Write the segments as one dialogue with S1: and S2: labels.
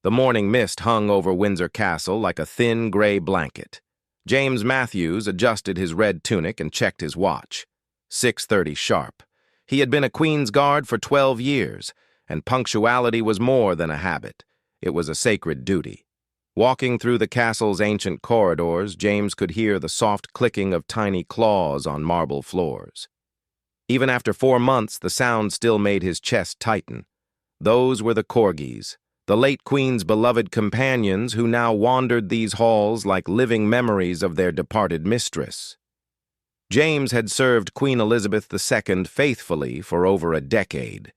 S1: The morning mist hung over Windsor Castle like a thin gray blanket. James Matthews adjusted his red tunic and checked his watch. 6:30 sharp. He had been a Queen's Guard for 12 years, and punctuality was more than a habit. It was a sacred duty. Walking through the castle's ancient corridors, James could hear the soft clicking of tiny claws on marble floors. Even after 4 months, the sound still made his chest tighten. Those were the Corgis, the late Queen's beloved companions who now wandered these halls like living memories of their departed mistress. James had served Queen Elizabeth II faithfully for over a decade.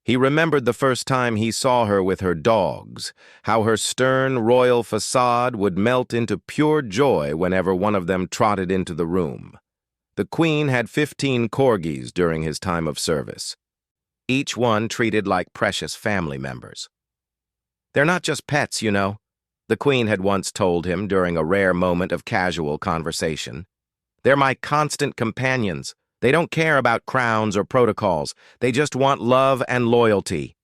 S1: He remembered the first time he saw her with her dogs, how her stern royal facade would melt into pure joy whenever one of them trotted into the room. The Queen had 15 Corgis during his time of service, each one treated like precious family members. "They're not just pets, you know," the Queen had once told him during a rare moment of casual conversation. "They're my constant companions. They don't care about crowns or protocols. They just want love and loyalty."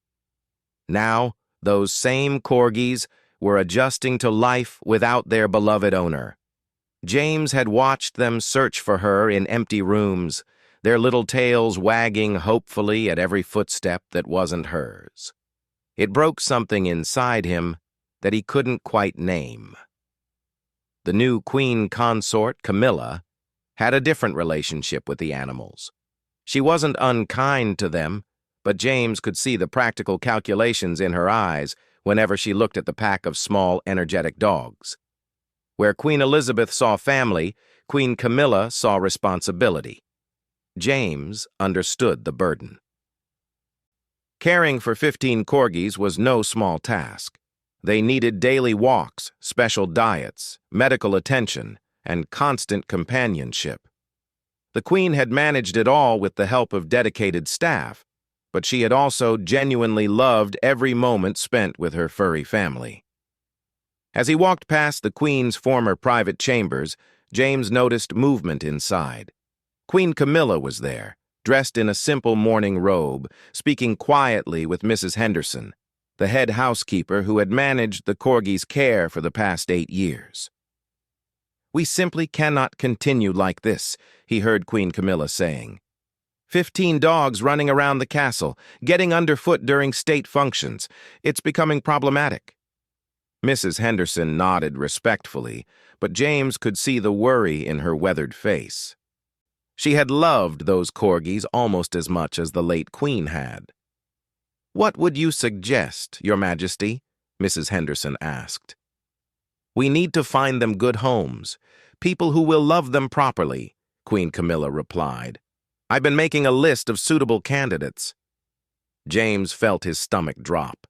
S1: Now, those same Corgis were adjusting to life without their beloved owner. James had watched them search for her in empty rooms, their little tails wagging hopefully at every footstep that wasn't hers. It broke something inside him that he couldn't quite name. The new Queen consort, Camilla, had a different relationship with the animals. She wasn't unkind to them, but James could see the practical calculations in her eyes whenever she looked at the pack of small, energetic dogs. Where Queen Elizabeth saw family, Queen Camilla saw responsibility. James understood the burden. Caring for 15 Corgis was no small task. They needed daily walks, special diets, medical attention, and constant companionship. The Queen had managed it all with the help of dedicated staff, but she had also genuinely loved every moment spent with her furry family. As he walked past the Queen's former private chambers, James noticed movement inside. Queen Camilla was there, dressed in a simple morning robe, speaking quietly with Mrs. Henderson, the head housekeeper who had managed the Corgi's care for the past 8 years. "We simply cannot continue like this," he heard Queen Camilla saying. 15 dogs running around the castle, getting underfoot during state functions. It's becoming problematic." Mrs. Henderson nodded respectfully, but James could see the worry in her weathered face. She had loved those Corgis almost as much as the late Queen had. "What would you suggest, Your Majesty?" Mrs. Henderson asked. "We need to find them good homes, people who will love them properly," Queen Camilla replied. "I've been making a list of suitable candidates." James felt his stomach drop.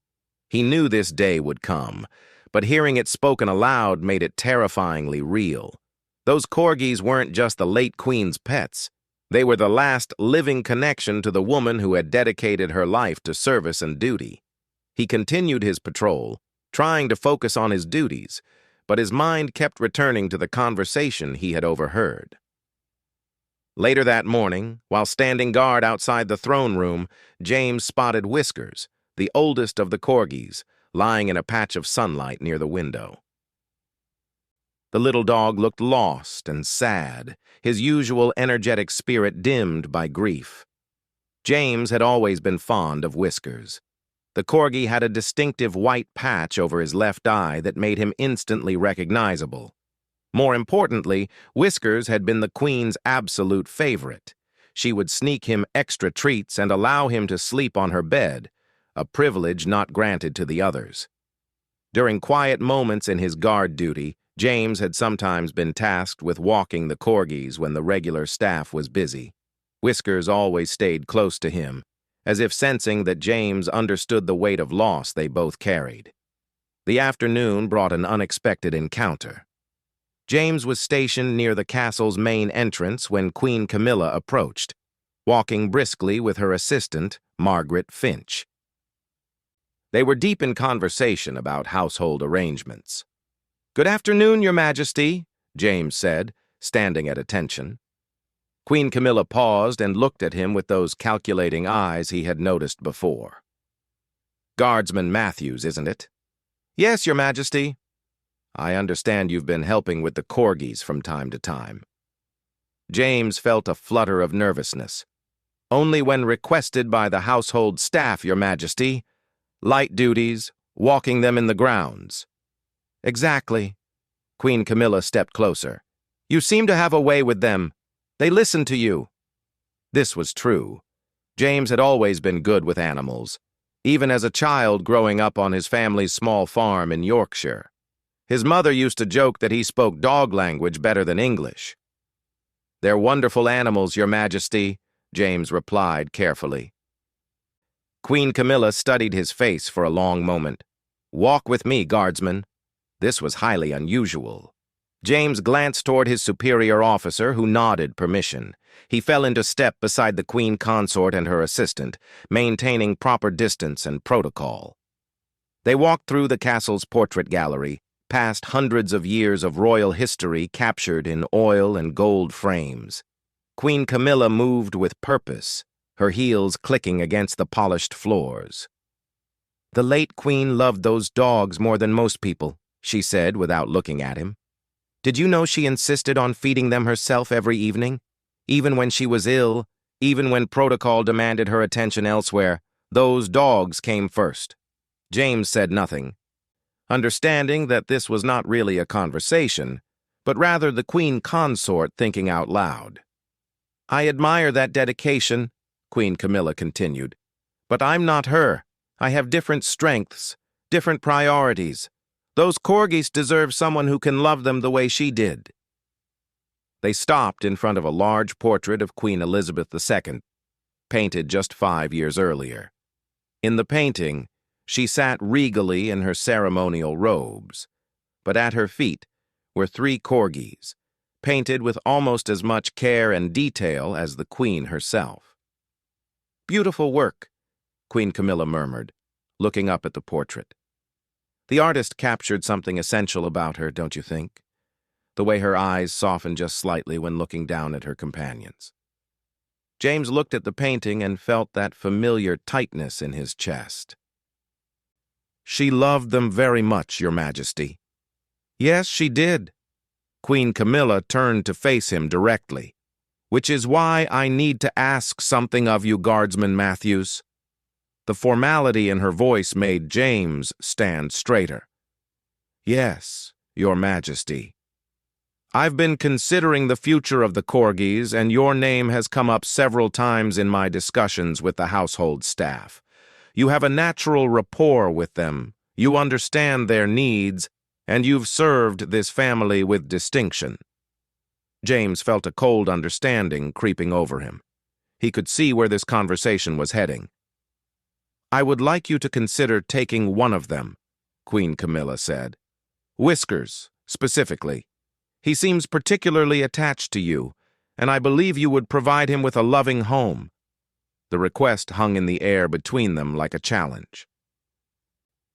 S1: He knew this day would come, but hearing it spoken aloud made it terrifyingly real. Those Corgis weren't just the late Queen's pets. They were the last living connection to the woman who had dedicated her life to service and duty. He continued his patrol, trying to focus on his duties, but his mind kept returning to the conversation he had overheard. Later that morning, while standing guard outside the throne room, James spotted Whiskers, the oldest of the Corgis, lying in a patch of sunlight near the window. The little dog looked lost and sad, his usual energetic spirit dimmed by grief. James had always been fond of Whiskers. The Corgi had a distinctive white patch over his left eye that made him instantly recognizable. More importantly, Whiskers had been the Queen's absolute favorite. She would sneak him extra treats and allow him to sleep on her bed, a privilege not granted to the others. During quiet moments in his guard duty, James had sometimes been tasked with walking the Corgis when the regular staff was busy. Whiskers always stayed close to him, as if sensing that James understood the weight of loss they both carried. The afternoon brought an unexpected encounter. James was stationed near the castle's main entrance when Queen Camilla approached, walking briskly with her assistant, Margaret Finch. They were deep in conversation about household arrangements. "Good afternoon, Your Majesty," James said, standing at attention. Queen Camilla paused and looked at him with those calculating eyes he had noticed before. "Guardsman Matthews, isn't it?" Yes, Your Majesty. I understand you've been helping with the Corgis from time to time. James felt a flutter of nervousness. Only when requested by the household staff, Your Majesty. Light duties, walking them in the grounds. Exactly. Queen Camilla stepped closer. You seem to have a way with them. They listen to you. This was true. James had always been good with animals, even as a child growing up on his family's small farm in Yorkshire. His mother used to joke that he spoke dog language better than English. They're wonderful animals, Your Majesty, James replied carefully. Queen Camilla studied his face for a long moment. Walk with me, guardsman. This was highly unusual. James glanced toward his superior officer, who nodded permission. He fell into step beside the queen consort and her assistant, maintaining proper distance and protocol. They walked through the castle's portrait gallery, past hundreds of years of royal history captured in oil and gold frames. Queen Camilla moved with purpose, her heels clicking against the polished floors. The late queen loved those dogs more than most people, she said without looking at him. Did you know she insisted on feeding them herself every evening? Even when she was ill, even when protocol demanded her attention elsewhere, those dogs came first. James said nothing, understanding that this was not really a conversation, but rather the queen consort thinking out loud. I admire that dedication, Queen Camilla continued, but I'm not her. I have different strengths, different priorities. Those corgis deserve someone who can love them the way she did. They stopped in front of a large portrait of Queen Elizabeth II, painted just 5 years earlier. In the painting, she sat regally in her ceremonial robes, but at her feet were 3 corgis, painted with almost as much care and detail as the queen herself. Beautiful work, Queen Camilla murmured, looking up at the portrait. The artist captured something essential about her, don't you think? The way her eyes softened just slightly when looking down at her companions. James looked at the painting and felt that familiar tightness in his chest. She loved them very much, Your Majesty. Yes, she did. Queen Camilla turned to face him directly. Which is why I need to ask something of you, Guardsman Matthews. The formality in her voice made James stand straighter. Yes, Your Majesty. I've been considering the future of the Corgis, and your name has come up several times in my discussions with the household staff. You have a natural rapport with them, you understand their needs, and you've served this family with distinction. James felt a cold understanding creeping over him. He could see where this conversation was heading. I would like you to consider taking one of them, Queen Camilla said. Whiskers, specifically. He seems particularly attached to you, and I believe you would provide him with a loving home. The request hung in the air between them like a challenge.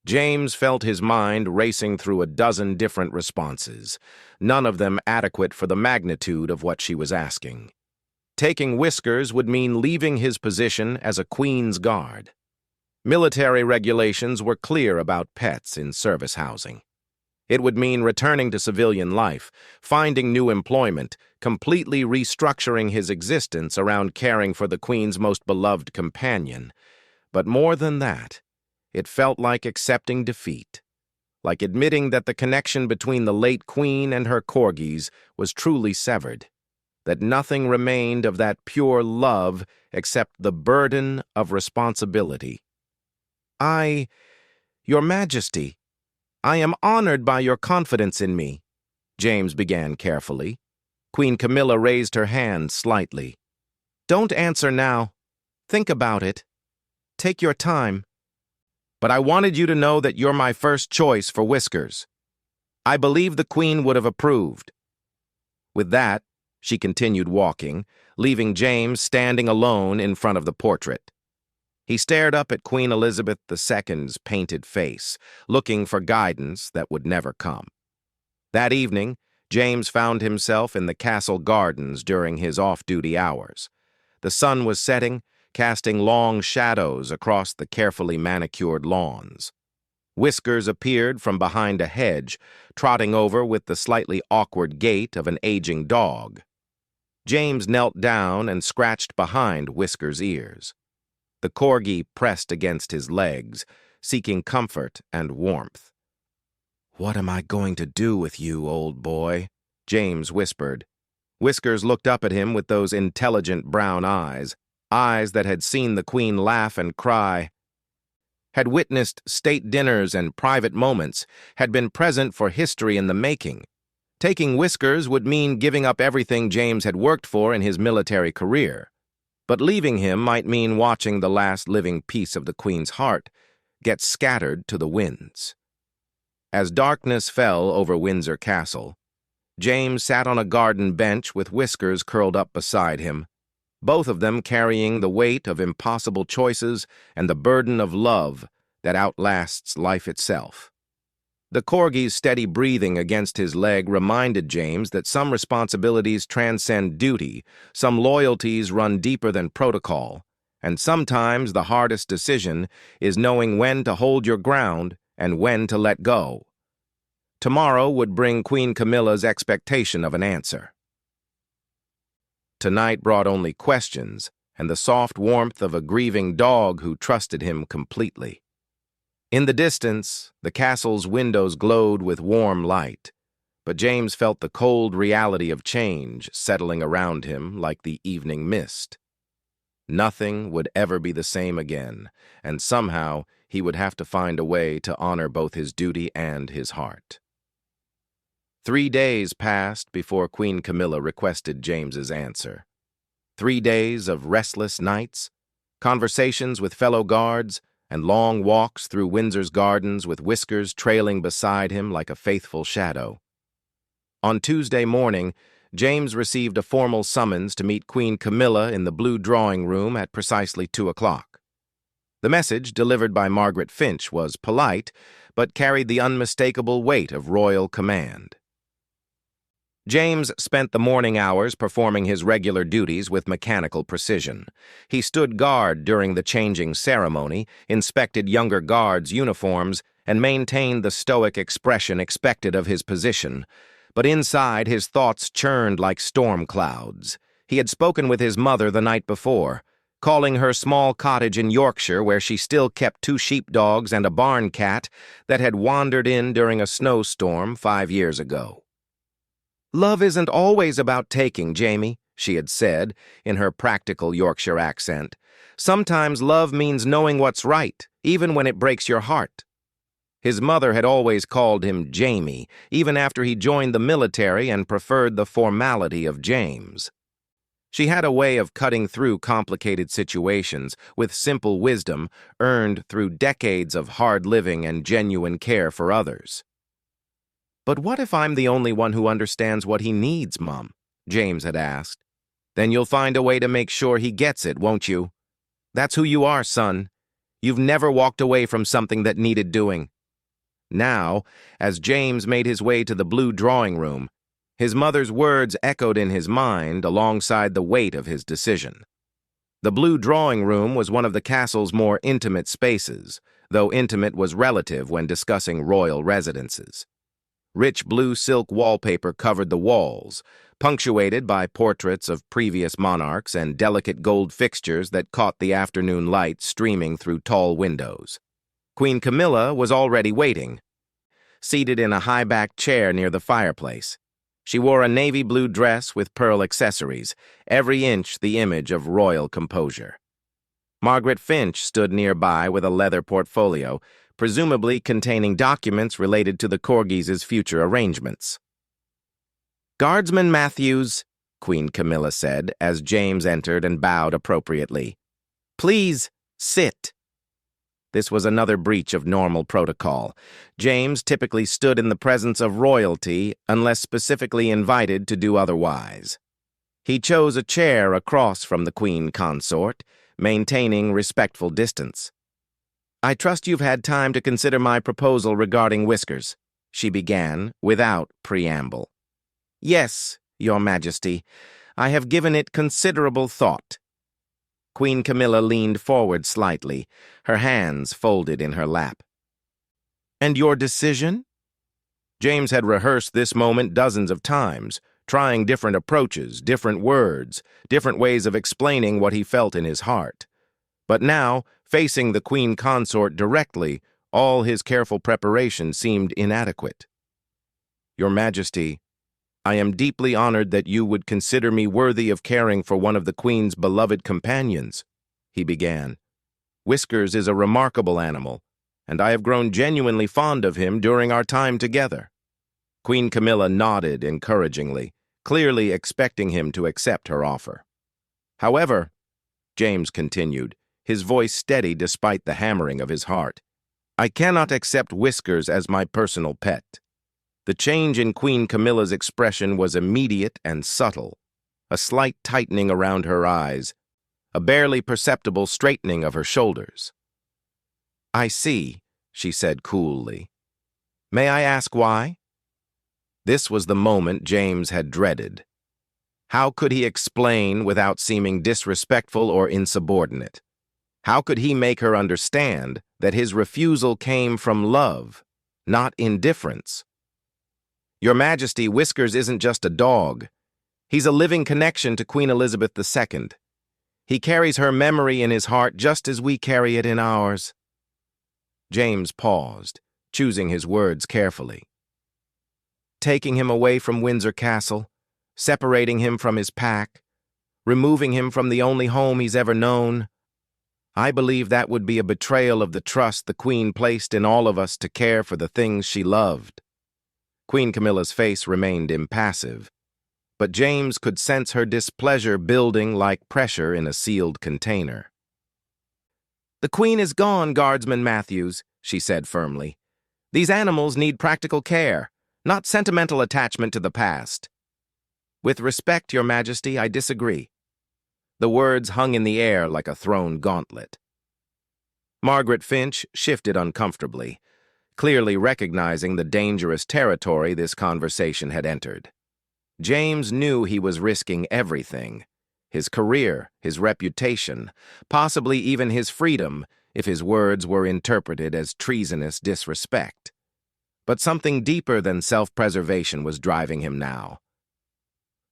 S1: James felt his mind racing through a dozen different responses, none of them adequate for the magnitude of what she was asking. Taking Whiskers would mean leaving his position as a Queen's Guard. Military regulations were clear about pets in service housing. It would mean returning to civilian life, finding new employment, completely restructuring his existence around caring for the Queen's most beloved companion. But more than that, it felt like accepting defeat, like admitting that the connection between the late Queen and her corgis was truly severed, that nothing remained of that pure love except the burden of responsibility. Your Majesty, I am honored by your confidence in me, James began carefully. Queen Camilla raised her hand slightly. Don't answer now. Think about it. Take your time. But I wanted you to know that you're my first choice for Whiskers. I believe the Queen would have approved. With that, she continued walking, leaving James standing alone in front of the portrait. He stared up at Queen Elizabeth II's painted face, looking for guidance that would never come. That evening, James found himself in the castle gardens during his off-duty hours. The sun was setting, casting long shadows across the carefully manicured lawns. Whiskers appeared from behind a hedge, trotting over with the slightly awkward gait of an aging dog. James knelt down and scratched behind Whiskers' ears. The Corgi pressed against his legs, seeking comfort and warmth. "What am I going to do with you, old boy?" James whispered. Whiskers looked up at him with those intelligent brown eyes, eyes that had seen the Queen laugh and cry, had witnessed state dinners and private moments, had been present for history in the making. Taking Whiskers would mean giving up everything James had worked for in his military career. But leaving him might mean watching the last living piece of the Queen's heart get scattered to the winds. As darkness fell over Windsor Castle, James sat on a garden bench with Whiskers curled up beside him, both of them carrying the weight of impossible choices and the burden of love that outlasts life itself. The Corgi's steady breathing against his leg reminded James that some responsibilities transcend duty, some loyalties run deeper than protocol, and sometimes the hardest decision is knowing when to hold your ground and when to let go. Tomorrow would bring Queen Camilla's expectation of an answer. Tonight brought only questions and the soft warmth of a grieving dog who trusted him completely. In the distance, the castle's windows glowed with warm light, but James felt the cold reality of change settling around him like the evening mist. Nothing would ever be the same again, and somehow he would have to find a way to honor both his duty and his heart. 3 days passed before Queen Camilla requested James's answer. 3 days of restless nights, conversations with fellow guards, and long walks through Windsor's gardens with Whiskers trailing beside him like a faithful shadow. On Tuesday morning, James received a formal summons to meet Queen Camilla in the blue drawing room at precisely 2 o'clock. The message, delivered by Margaret Finch, was polite, but carried the unmistakable weight of royal command. James spent the morning hours performing his regular duties with mechanical precision. He stood guard during the changing ceremony, inspected younger guards' uniforms, and maintained the stoic expression expected of his position. But inside, his thoughts churned like storm clouds. He had spoken with his mother the night before, calling her small cottage in Yorkshire where she still kept 2 sheepdogs and a barn cat that had wandered in during a snowstorm 5 years ago. "Love isn't always about taking, Jamie," she had said in her practical Yorkshire accent. "Sometimes love means knowing what's right, even when it breaks your heart." His mother had always called him Jamie, even after he joined the military and preferred the formality of James. She had a way of cutting through complicated situations with simple wisdom earned through decades of hard living and genuine care for others. "But what if I'm the only one who understands what he needs, Mom?" James had asked. "Then you'll find a way to make sure he gets it, won't you? That's who you are, son. You've never walked away from something that needed doing." Now, as James made his way to the blue drawing room, his mother's words echoed in his mind alongside the weight of his decision. The blue drawing room was one of the castle's more intimate spaces, though intimate was relative when discussing royal residences. Rich blue silk wallpaper covered the walls, punctuated by portraits of previous monarchs and delicate gold fixtures that caught the afternoon light streaming through tall windows. Queen Camilla was already waiting, seated in a high-backed chair near the fireplace. She wore a navy blue dress with pearl accessories, every inch the image of royal composure. Margaret Finch stood nearby with a leather portfolio, presumably containing documents related to the Corgis' future arrangements. "Guardsman Matthews," Queen Camilla said as James entered and bowed appropriately. "Please, sit." This was another breach of normal protocol. James typically stood in the presence of royalty unless specifically invited to do otherwise. He chose a chair across from the Queen Consort, maintaining respectful distance. "I trust you've had time to consider my proposal regarding Whiskers," she began without preamble. "Yes, Your Majesty, I have given it considerable thought." Queen Camilla leaned forward slightly, her hands folded in her lap. And your decision? James had rehearsed this moment dozens of times, trying different approaches, different words, different ways of explaining what he felt in his heart. But now, facing the queen consort directly, all his careful preparation seemed inadequate. Your Majesty, I am deeply honored that you would consider me worthy of caring for one of the Queen's beloved companions, he began. Whiskers is a remarkable animal, and I have grown genuinely fond of him during our time together. Queen Camilla nodded encouragingly, clearly expecting him to accept her offer. However, James continued, his voice steady despite the hammering of his heart, I cannot accept Whiskers as my personal pet. The change in Queen Camilla's expression was immediate and subtle, a slight tightening around her eyes, a barely perceptible straightening of her shoulders. I see, she said coolly. May I ask why? This was the moment James had dreaded. How could he explain without seeming disrespectful or insubordinate? How could he make her understand that his refusal came from love, not indifference? Your Majesty, Whiskers isn't just a dog. He's a living connection to Queen Elizabeth II. He carries her memory in his heart just as we carry it in ours. James paused, choosing his words carefully. Taking him away from Windsor Castle, separating him from his pack, removing him from the only home he's ever known, I believe that would be a betrayal of the trust the Queen placed in all of us to care for the things she loved. Queen Camilla's face remained impassive, but James could sense her displeasure building like pressure in a sealed container. The Queen is gone, Guardsman Matthews, she said firmly. These animals need practical care, not sentimental attachment to the past. With respect, Your Majesty, I disagree. The words hung in the air like a thrown gauntlet. Margaret Finch shifted uncomfortably, clearly recognizing the dangerous territory this conversation had entered. James knew he was risking everything, his career, his reputation, possibly even his freedom, if his words were interpreted as treasonous disrespect. But something deeper than self-preservation was driving him now.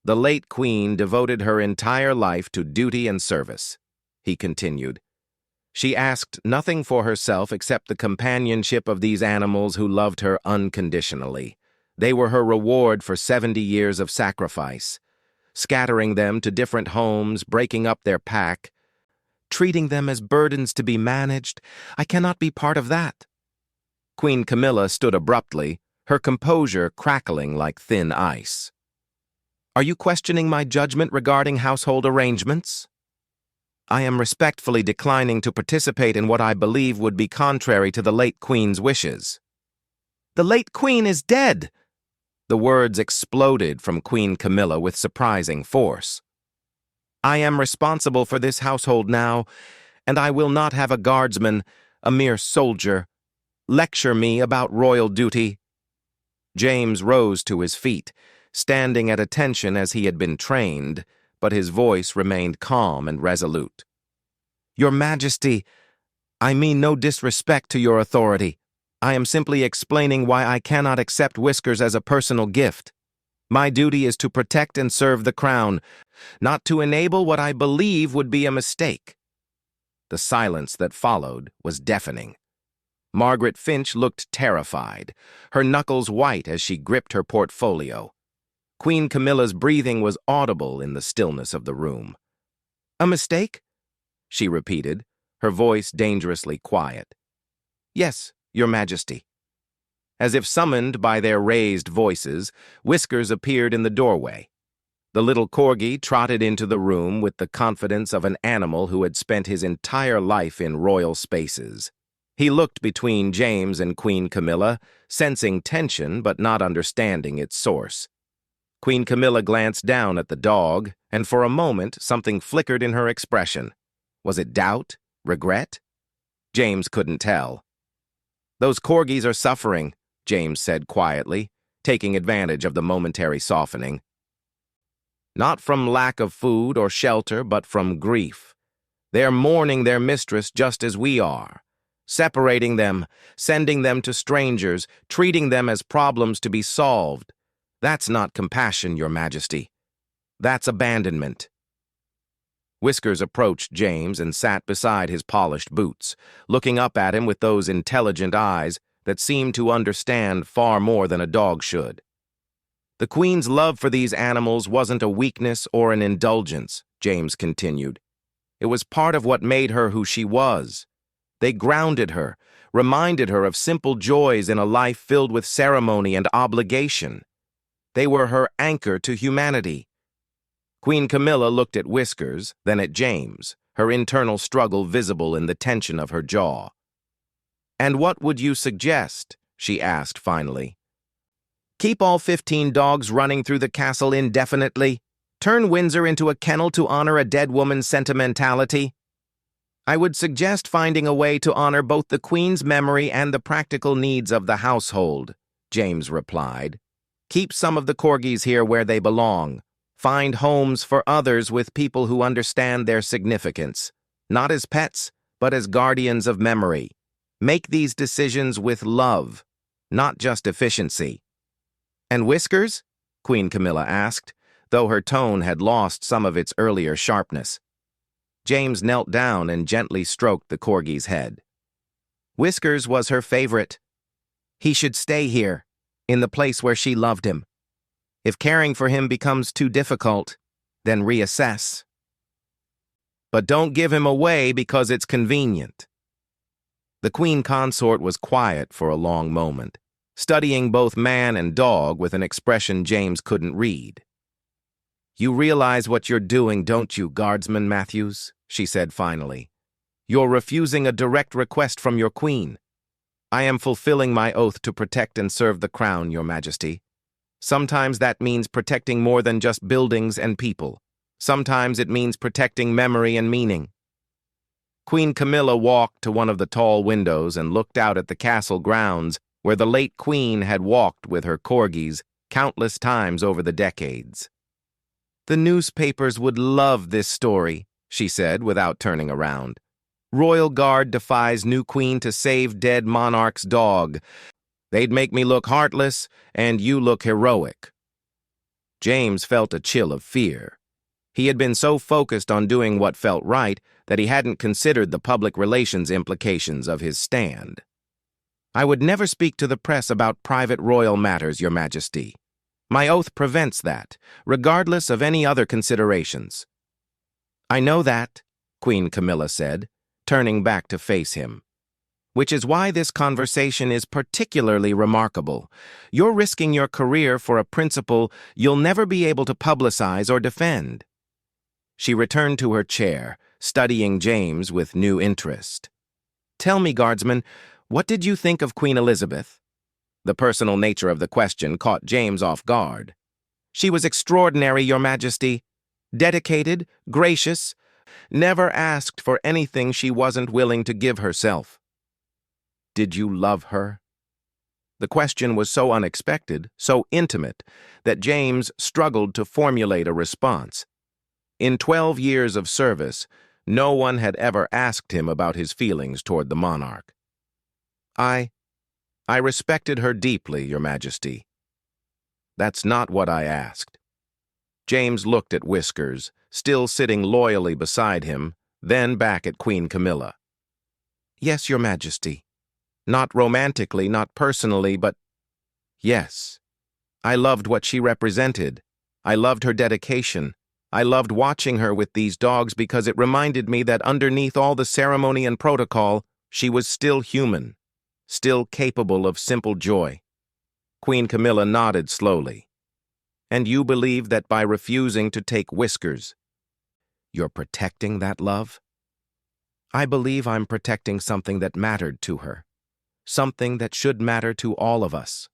S1: The late Queen devoted her entire life to duty and service, he continued. She asked nothing for herself except the companionship of these animals who loved her unconditionally. They were her reward for 70 years of sacrifice, scattering them to different homes, breaking up their pack, treating them as burdens to be managed. I cannot be part of that. Queen Camilla stood abruptly, her composure crackling like thin ice. Are you questioning my judgment regarding household arrangements? I am respectfully declining to participate in what I believe would be contrary to the late Queen's wishes. The late Queen is dead! The words exploded from Queen Camilla with surprising force. I am responsible for this household now, and I will not have a guardsman, a mere soldier, lecture me about royal duty. James rose to his feet, standing at attention as he had been trained, but his voice remained calm and resolute. Your Majesty, I mean no disrespect to your authority. I am simply explaining why I cannot accept Whiskers as a personal gift. My duty is to protect and serve the crown, not to enable what I believe would be a mistake. The silence that followed was deafening. Margaret Finch looked terrified, her knuckles white as she gripped her portfolio. Queen Camilla's breathing was audible in the stillness of the room. A mistake? She repeated, her voice dangerously quiet. Yes, Your Majesty. As if summoned by their raised voices, Whiskers appeared in the doorway. The little Corgi trotted into the room with the confidence of an animal who had spent his entire life in royal spaces. He looked between James and Queen Camilla, sensing tension but not understanding its source. Queen Camilla glanced down at the dog, and for a moment something flickered in her expression. Was it doubt? Regret? James couldn't tell. Those corgis are suffering, James said quietly, taking advantage of the momentary softening. Not from lack of food or shelter, but from grief. They're mourning their mistress just as we are. separating them, sending them to strangers, treating them as problems to be solved. That's not compassion, Your Majesty. That's abandonment. Whiskers approached James and sat beside his polished boots, looking up at him with those intelligent eyes that seemed to understand far more than a dog should. The Queen's love for these animals wasn't a weakness or an indulgence, James continued. It was part of what made her who she was. They grounded her, reminded her of simple joys in a life filled with ceremony and obligation. They were her anchor to humanity. Queen Camilla looked at Whiskers, then at James, her internal struggle visible in the tension of her jaw. "And what would you suggest?" she asked finally. "Keep all 15 dogs running through the castle indefinitely? Turn Windsor into a kennel to honor a dead woman's sentimentality? I would suggest finding a way to honor both the Queen's memory and the practical needs of the household," James replied. "Keep some of the Corgis here where they belong. Find homes for others with people who understand their significance, not as pets, but as guardians of memory. Make these decisions with love, not just efficiency." "And Whiskers?" Queen Camilla asked, though her tone had lost some of its earlier sharpness. James knelt down and gently stroked the Corgi's head. "Whiskers was her favorite. He should stay here, in the place where she loved him. If caring for him becomes too difficult, then reassess. But don't give him away because it's convenient." The Queen Consort was quiet for a long moment, studying both man and dog with an expression James couldn't read. "You realize what you're doing, don't you, Guardsman Matthews?" she said finally. "You're refusing a direct request from your Queen." "I am fulfilling my oath to protect and serve the Crown, Your Majesty. Sometimes that means protecting more than just buildings and people. Sometimes it means protecting memory and meaning." Queen Camilla walked to one of the tall windows and looked out at the castle grounds where the late Queen had walked with her Corgis countless times over the decades. "The newspapers would love this story," she said without turning around. "Royal Guard defies new Queen to save dead monarch's dog. They'd make me look heartless, and you look heroic." James felt a chill of fear. He had been so focused on doing what felt right that he hadn't considered the public relations implications of his stand. "I would never speak to the press about private royal matters, Your Majesty. My oath prevents that, regardless of any other considerations." "I know that," Queen Camilla said, turning back to face him. "Which is why this conversation is particularly remarkable. You're risking your career for a principle you'll never be able to publicize or defend." She returned to her chair, studying James with new interest. "Tell me, Guardsman, what did you think of Queen Elizabeth?" The personal nature of the question caught James off guard. "She was extraordinary, Your Majesty. Dedicated, gracious, never asked for anything she wasn't willing to give herself." "Did you love her?" The question was so unexpected, so intimate, that James struggled to formulate a response. In 12 years of service, no one had ever asked him about his feelings toward the monarch. I respected her deeply, Your Majesty." "That's not what I asked." James looked at Whiskers, still sitting loyally beside him, then back at Queen Camilla. "Yes, Your Majesty. Not romantically, not personally, but yes. I loved what she represented. I loved her dedication. I loved watching her with these dogs because it reminded me that underneath all the ceremony and protocol, she was still human, still capable of simple joy." Queen Camilla nodded slowly. "And you believe that by refusing to take Whiskers, you're protecting that love?" "I believe I'm protecting something that mattered to her, something that should matter to all of us."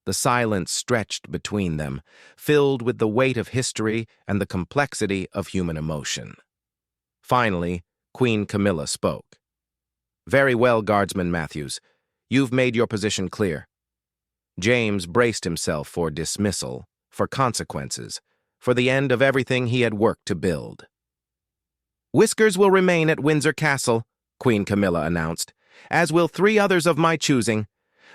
S1: The silence stretched between them, filled with the weight of history and the complexity of human emotion. Finally, Queen Camilla spoke. "Very well, Guardsman Matthews. You've made your position clear." James braced himself for dismissal, for consequences, for the end of everything he had worked to build. "Whiskers will remain at Windsor Castle," Queen Camilla announced, "as will 3 others of my choosing.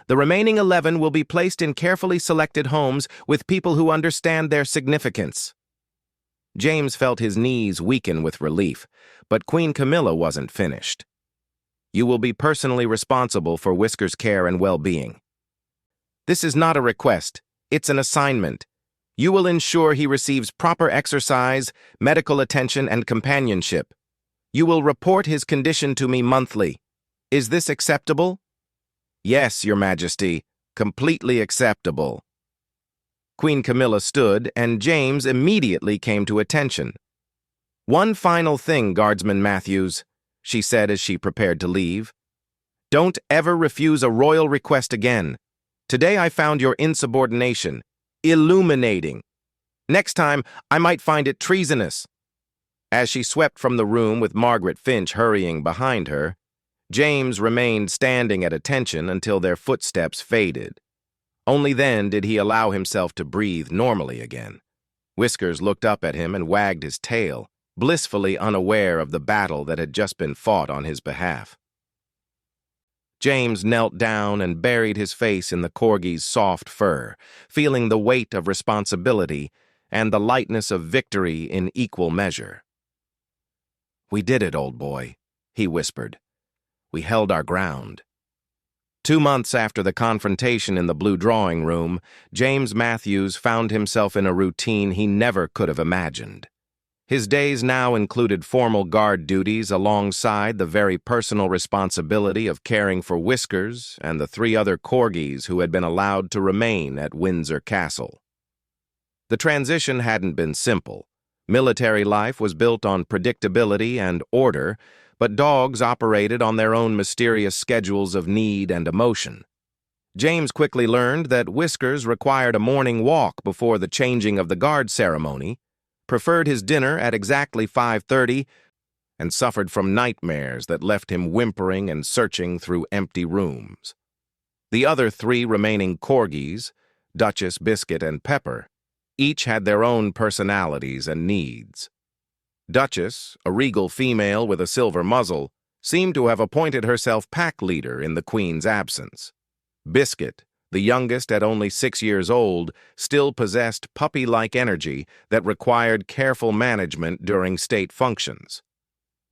S1: The remaining 11 will be placed in carefully selected homes with people who understand their significance." James felt his knees weaken with relief, but Queen Camilla wasn't finished. "You will be personally responsible for Whisker's care and well-being. This is not a request, it's an assignment. You will ensure he receives proper exercise, medical attention, and companionship. You will report his condition to me monthly. Is this acceptable?" "Yes, Your Majesty, completely acceptable." Queen Camilla stood, and James immediately came to attention. "One final thing, Guardsman Matthews," she said as she prepared to leave. "Don't ever refuse a royal request again. Today I found your insubordination illuminating. Next time, I might find it treasonous." As she swept from the room with Margaret Finch hurrying behind her, James remained standing at attention until their footsteps faded. Only then did he allow himself to breathe normally again. Whiskers looked up at him and wagged his tail, blissfully unaware of the battle that had just been fought on his behalf. James knelt down and buried his face in the Corgi's soft fur, feeling the weight of responsibility and the lightness of victory in equal measure. "We did it, old boy," he whispered. "We held our ground." 2 months after the confrontation in the blue drawing room, James Matthews found himself in a routine he never could have imagined. His days now included formal guard duties alongside the very personal responsibility of caring for Whiskers and the 3 other Corgis who had been allowed to remain at Windsor Castle. The transition hadn't been simple. Military life was built on predictability and order, but dogs operated on their own mysterious schedules of need and emotion. James quickly learned that Whiskers required a morning walk before the changing of the guard ceremony, preferred his dinner at exactly 5:30, and suffered from nightmares that left him whimpering and searching through empty rooms. The other 3 remaining Corgis, Duchess, Biscuit, and Pepper, each had their own personalities and needs. Duchess, a regal female with a silver muzzle, seemed to have appointed herself pack leader in the Queen's absence. Biscuit, the youngest at only 6 years old, still possessed puppy-like energy that required careful management during state functions.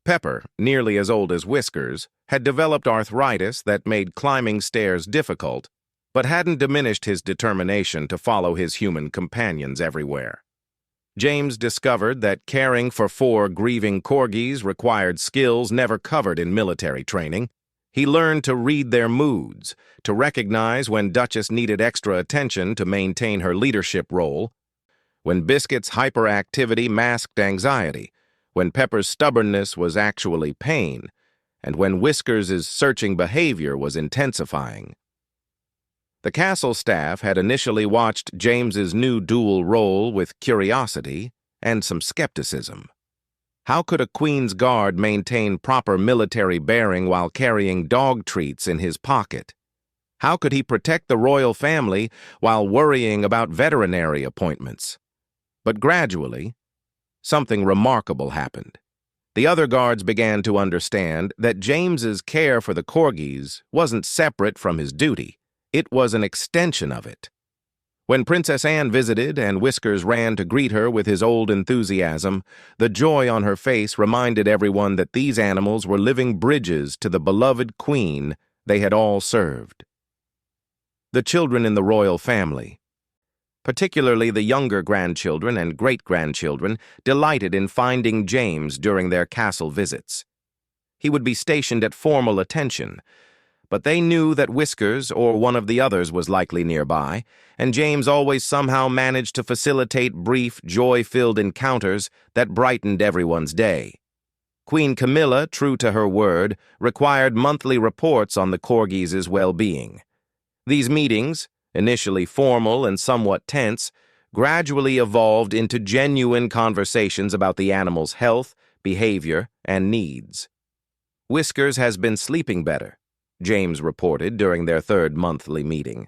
S1: Pepper, nearly as old as Whiskers, had developed arthritis that made climbing stairs difficult, but hadn't diminished his determination to follow his human companions everywhere. James discovered that caring for 4 grieving Corgis required skills never covered in military training. He learned to read their moods, to recognize when Duchess needed extra attention to maintain her leadership role, when Biscuit's hyperactivity masked anxiety, when Pepper's stubbornness was actually pain, and when Whiskers' searching behavior was intensifying. The castle staff had initially watched James's new dual role with curiosity and some skepticism. How could a Queen's Guard maintain proper military bearing while carrying dog treats in his pocket? How could he protect the royal family while worrying about veterinary appointments? But gradually, something remarkable happened. The other guards began to understand that James's care for the Corgis wasn't separate from his duty. It was an extension of it. When Princess Anne visited and Whiskers ran to greet her with his old enthusiasm, the joy on her face reminded everyone that these animals were living bridges to the beloved Queen they had all served. The children in the royal family, particularly the younger grandchildren and great-grandchildren, delighted in finding James during their castle visits. He would be stationed at formal attention, but they knew that Whiskers or one of the others was likely nearby, and James always somehow managed to facilitate brief, joy-filled encounters that brightened everyone's day. Queen Camilla, true to her word, required monthly reports on the Corgis' well-being. These meetings, initially formal and somewhat tense, gradually evolved into genuine conversations about the animal's health, behavior, and needs. "Whiskers has been sleeping better," James reported during their 3rd monthly meeting.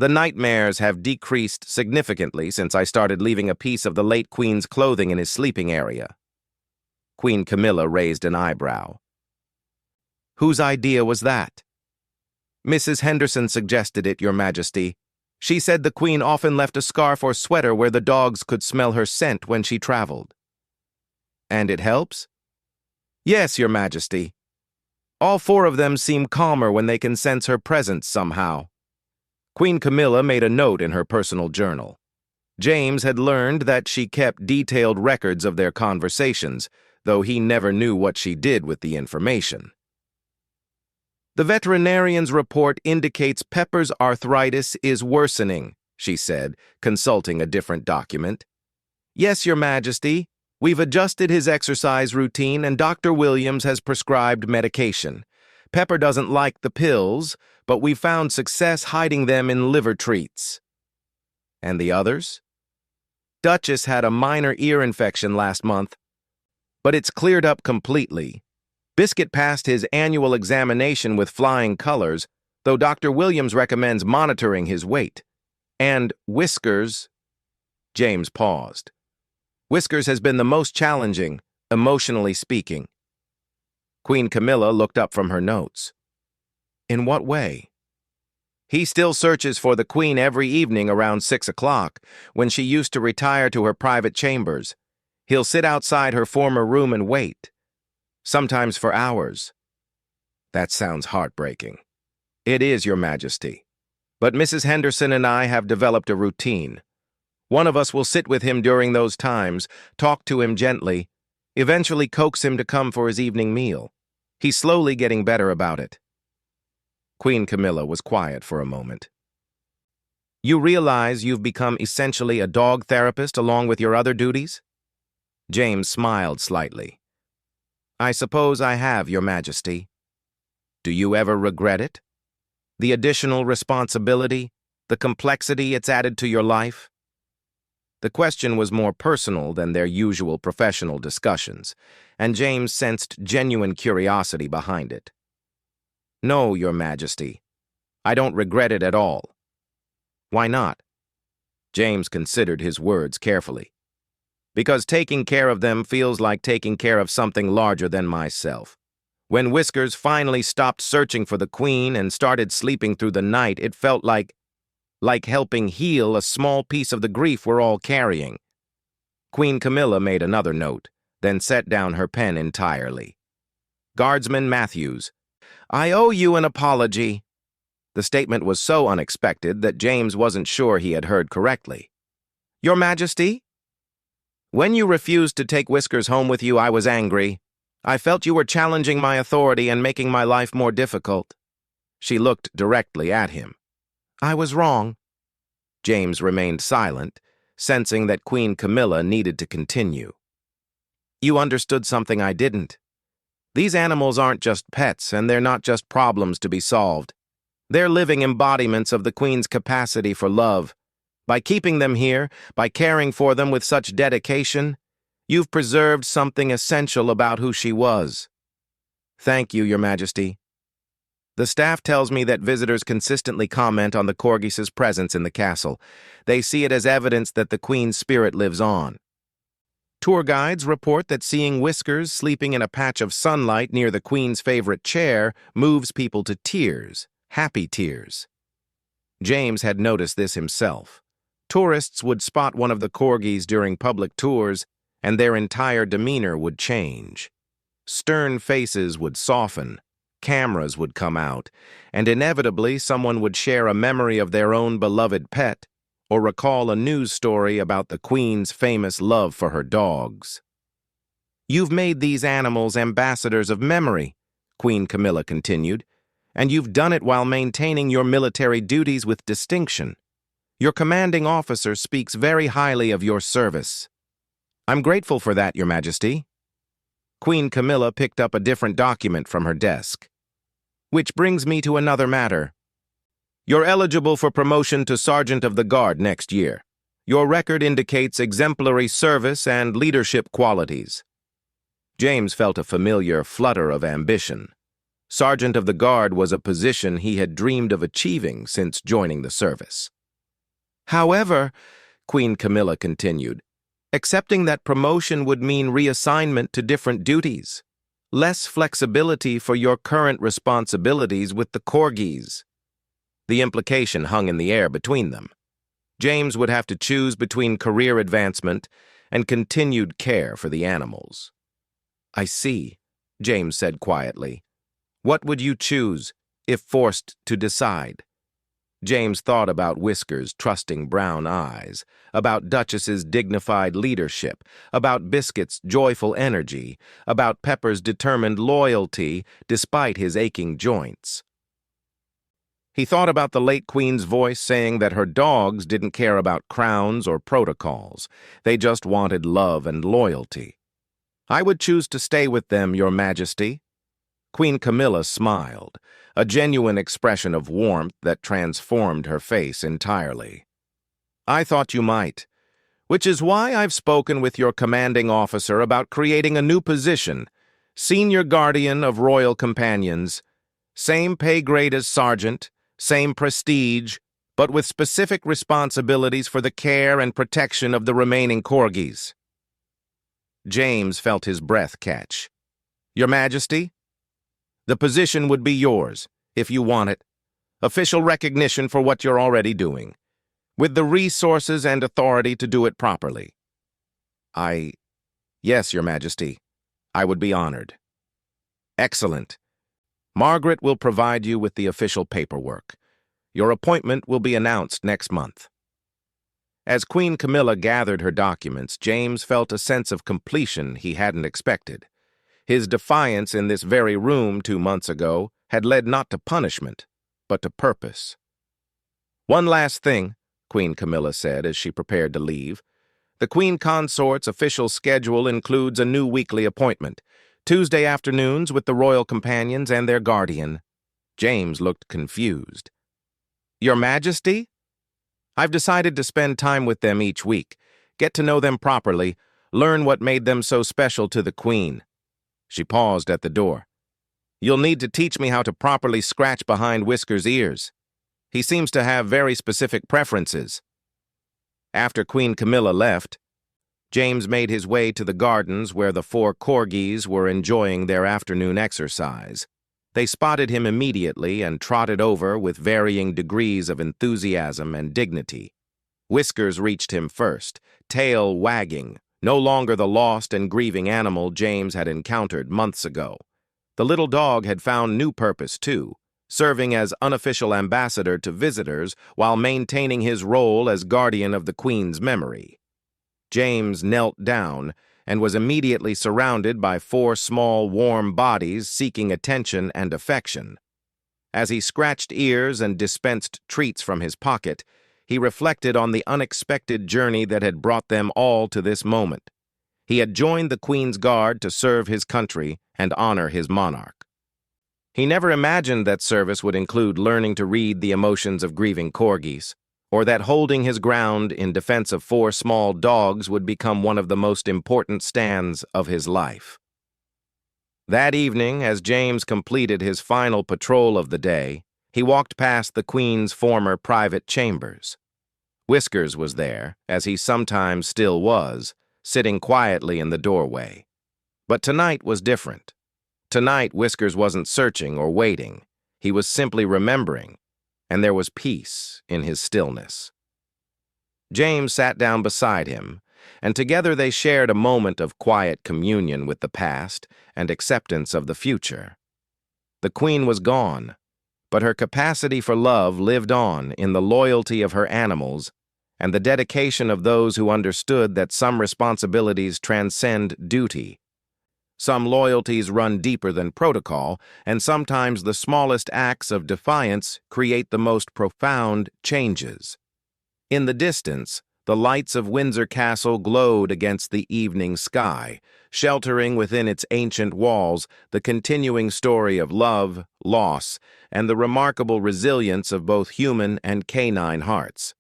S1: "The nightmares have decreased significantly since I started leaving a piece of the late Queen's clothing in his sleeping area." Queen Camilla raised an eyebrow. Whose idea was that? Mrs. Henderson suggested it, Your Majesty. She said the Queen often left a scarf or sweater where the dogs could smell her scent when she traveled. And it helps? Yes, Your Majesty. All 4 of them seem calmer when they can sense her presence somehow. Queen Camilla made a note in her personal journal. James had learned that she kept detailed records of their conversations, though he never knew what she did with the information. The veterinarian's report indicates Pepper's arthritis is worsening, she said, consulting a different document. Yes, Your Majesty. We've adjusted his exercise routine and Dr. Williams has prescribed medication. Pepper doesn't like the pills, but we found success hiding them in liver treats. And the others? Duchess had a minor ear infection last month, but it's cleared up completely. Biscuit passed his annual examination with flying colors, though Dr. Williams recommends monitoring his weight. And Whiskers... James paused. Whiskers has been the most challenging, emotionally speaking. Queen Camilla looked up from her notes. In what way? He still searches for the Queen every evening around 6 o'clock, when she used to retire to her private chambers. He'll sit outside her former room and wait, sometimes for hours. That sounds heartbreaking. It is, Your Majesty. But Mrs. Henderson and I have developed a routine. One of us will sit with him during those times, talk to him gently, eventually coax him to come for his evening meal. He's slowly getting better about it. Queen Camilla was quiet for a moment. You realize you've become essentially a dog therapist along with your other duties? James smiled slightly. I suppose I have, Your Majesty. Do you ever regret it? The additional responsibility, the complexity it's added to your life? The question was more personal than their usual professional discussions, and James sensed genuine curiosity behind it. No, Your Majesty. I don't regret it at all. Why not? James considered his words carefully. Because taking care of them feels like taking care of something larger than myself. When Whiskers finally stopped searching for the Queen and started sleeping through the night, it felt like helping heal a small piece of the grief we're all carrying. Queen Camilla made another note, then set down her pen entirely. Guardsman Matthews, I owe you an apology. The statement was so unexpected that James wasn't sure he had heard correctly. Your Majesty? When you refused to take Whiskers home with you, I was angry. I felt you were challenging my authority and making my life more difficult. She looked directly at him. I was wrong. James remained silent, sensing that Queen Camilla needed to continue. You understood something I didn't. These animals aren't just pets, and they're not just problems to be solved. They're living embodiments of the Queen's capacity for love. By keeping them here, by caring for them with such dedication, you've preserved something essential about who she was. Thank you, Your Majesty. The staff tells me that visitors consistently comment on the Corgis' presence in the castle. They see it as evidence that the Queen's spirit lives on. Tour guides report that seeing Whiskers sleeping in a patch of sunlight near the Queen's favorite chair moves people to tears, happy tears. James had noticed this himself. Tourists would spot one of the Corgis during public tours, and their entire demeanor would change. Stern faces would soften, cameras would come out, and inevitably someone would share a memory of their own beloved pet or recall a news story about the Queen's famous love for her dogs. You've made these animals ambassadors of memory, Queen Camilla continued, and you've done it while maintaining your military duties with distinction. Your commanding officer speaks very highly of your service. I'm grateful for that, Your Majesty. Queen Camilla picked up a different document from her desk. Which brings me to another matter. You're eligible for promotion to Sergeant of the Guard next year. Your record indicates exemplary service and leadership qualities. James felt a familiar flutter of ambition. Sergeant of the Guard was a position he had dreamed of achieving since joining the service. However, Queen Camilla continued, accepting that promotion would mean reassignment to different duties. less flexibility for your current responsibilities with the Corgis. The implication hung in the air between them. James would have to choose between career advancement and continued care for the animals. "I see," James said quietly. "What would you choose if forced to decide?" James thought about Whisker's trusting brown eyes, about Duchess's dignified leadership, about Biscuit's joyful energy, about Pepper's determined loyalty despite his aching joints. He thought about the late Queen's voice saying that her dogs didn't care about crowns or protocols. They just wanted love and loyalty. "I would choose to stay with them, Your Majesty." Queen Camilla smiled, a genuine expression of warmth that transformed her face entirely. "I thought you might, which is why I've spoken with your commanding officer about creating a new position, Senior Guardian of Royal Companions. Same pay grade as Sergeant, same prestige, but with specific responsibilities for the care and protection of the remaining Corgis." James felt his breath catch. "Your Majesty? The position would be yours, if you want it. Official recognition for what you're already doing, with the resources and authority to do it properly." Yes, Your Majesty. I would be honored." "Excellent. Margaret will provide you with the official paperwork. Your appointment will be announced next month." As Queen Camilla gathered her documents, James felt a sense of completion he hadn't expected. His defiance in this very room 2 months ago had led not to punishment, but to purpose. "One last thing," Queen Camilla said as she prepared to leave. "The Queen Consort's official schedule includes a new weekly appointment, Tuesday afternoons with the Royal Companions and their guardian." James looked confused. "Your Majesty?" "I've decided to spend time with them each week, get to know them properly, learn what made them so special to the Queen." She paused at the door. "You'll need to teach me how to properly scratch behind Whisker's ears. He seems to have very specific preferences." After Queen Camilla left, James made his way to the gardens where the 4 Corgis were enjoying their afternoon exercise. They spotted him immediately and trotted over with varying degrees of enthusiasm and dignity. Whiskers reached him first, tail wagging, no longer the lost and grieving animal James had encountered months ago. The little dog had found new purpose, too, serving as unofficial ambassador to visitors while maintaining his role as guardian of the Queen's memory. James knelt down and was immediately surrounded by 4 small, warm bodies seeking attention and affection. As he scratched ears and dispensed treats from his pocket, he reflected on the unexpected journey that had brought them all to this moment. He had joined the Queen's Guard to serve his country and honor his monarch. He never imagined that service would include learning to read the emotions of grieving Corgis, or that holding his ground in defense of 4 small dogs would become one of the most important stands of his life. That evening, as James completed his final patrol of the day, he walked past the Queen's former private chambers. Whiskers was there, as he sometimes still was, sitting quietly in the doorway. But tonight was different. Tonight, Whiskers wasn't searching or waiting. He was simply remembering, and there was peace in his stillness. James sat down beside him, and together they shared a moment of quiet communion with the past and acceptance of the future. The Queen was gone, but her capacity for love lived on in the loyalty of her animals and the dedication of those who understood that some responsibilities transcend duty. Some loyalties run deeper than protocol, and sometimes the smallest acts of defiance create the most profound changes. In the distance, the lights of Windsor Castle glowed against the evening sky, sheltering within its ancient walls the continuing story of love, loss, and the remarkable resilience of both human and canine hearts.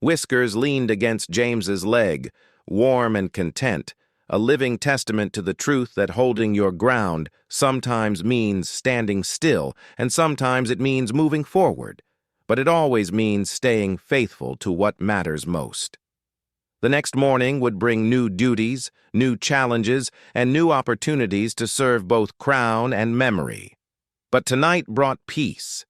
S1: Whiskers leaned against James's leg, warm and content, a living testament to the truth that holding your ground sometimes means standing still, and sometimes it means moving forward, but it always means staying faithful to what matters most. The next morning would bring new duties, new challenges, and new opportunities to serve both crown and memory. But tonight brought peace,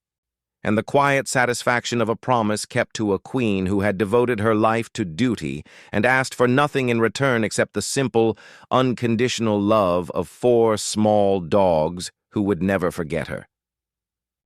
S1: and the quiet satisfaction of a promise kept to a queen who had devoted her life to duty and asked for nothing in return except the simple, unconditional love of 4 small dogs who would never forget her.